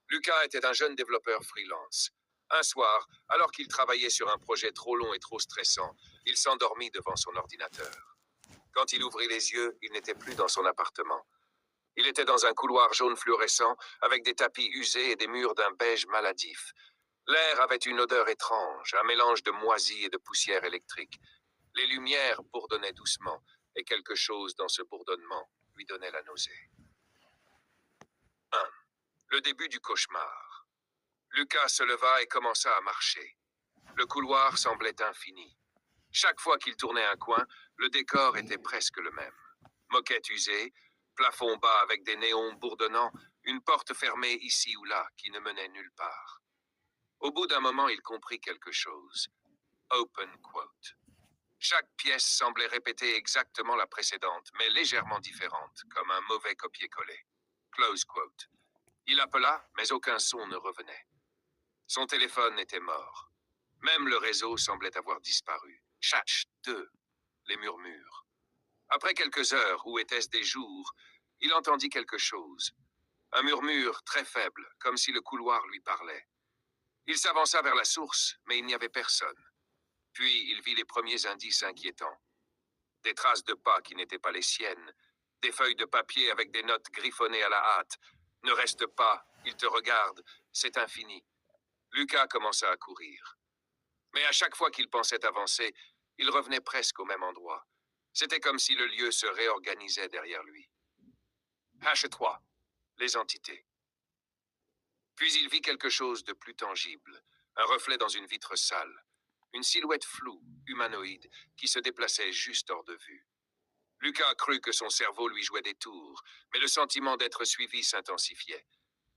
Lucas était un jeune développeur freelance. Un soir, alors qu'il travaillait sur un projet trop long et trop stressant, il s'endormit devant son ordinateur. Quand il ouvrit les yeux, il n'était plus dans son appartement. Il était dans un couloir jaune fluorescent avec des tapis usés et des murs d'un beige maladif. L'air avait une odeur étrange, un mélange de moisie et de poussière électrique. Les lumières bourdonnaient doucement, et quelque chose dans ce bourdonnement lui donnait la nausée. 1. Le début du cauchemar. Lucas se leva et commença à marcher. Le couloir semblait infini. Chaque fois qu'il tournait un coin, le décor était presque le même. Moquette usée, plafond bas avec des néons bourdonnants, une porte fermée ici ou là qui ne menait nulle part. Au bout d'un moment, il comprit quelque chose. Open quote. Chaque pièce semblait répéter exactement la précédente, mais légèrement différente, comme un mauvais copier-coller. Close quote. Il appela, mais aucun son ne revenait. Son téléphone était mort. Même le réseau semblait avoir disparu. Chatch 2. Les murmures. Après quelques heures, ou était-ce des jours, il entendit quelque chose. Un murmure très faible, comme si le couloir lui parlait. Il s'avança vers la source, mais il n'y avait personne. Puis il vit les premiers indices inquiétants. Des traces de pas qui n'étaient pas les siennes. Des feuilles de papier avec des notes griffonnées à la hâte. Ne reste pas, il te regarde, c'est infini. Lucas commença à courir. Mais à chaque fois qu'il pensait avancer, il revenait presque au même endroit. C'était comme si le lieu se réorganisait derrière lui. H3. Les entités. Puis il vit quelque chose de plus tangible. Un reflet dans une vitre sale. Une silhouette floue, humanoïde, qui se déplaçait juste hors de vue. Lucas crut que son cerveau lui jouait des tours, mais le sentiment d'être suivi s'intensifiait.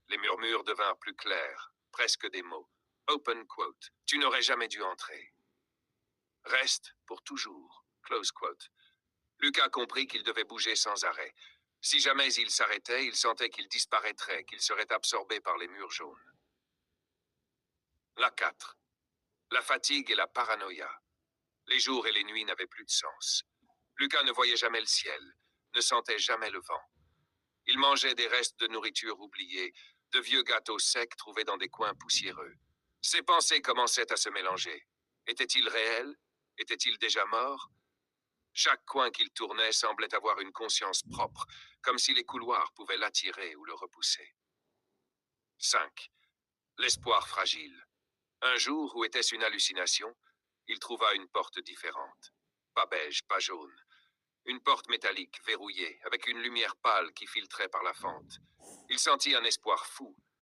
Les murmures devinrent plus clairs, presque des mots. Open quote. Tu n'aurais jamais dû entrer. Reste pour toujours. Close quote. Lucas comprit qu'il devait bouger sans arrêt. Si jamais il s'arrêtait, il sentait qu'il disparaîtrait, qu'il serait absorbé par les murs jaunes. La 4. La fatigue et la paranoïa. Les jours et les nuits n'avaient plus de sens. Lucas ne voyait jamais le ciel, ne sentait jamais le vent. Il mangeait des restes de nourriture oubliés, de vieux gâteaux secs trouvés dans des coins poussiéreux. Ses pensées commençaient à se mélanger. Était-il réel? Était-il déjà mort? Chaque coin qu'il tournait semblait avoir une conscience propre, comme si les couloirs pouvaient l'attirer ou le repousser. 5. L'espoir fragile. Un jour, où était-ce une hallucination, il trouva une porte différente. Pas beige, pas jaune. Une porte métallique, verrouillée, avec une lumière pâle qui filtrait par la fente. Il sentit un espoir fou,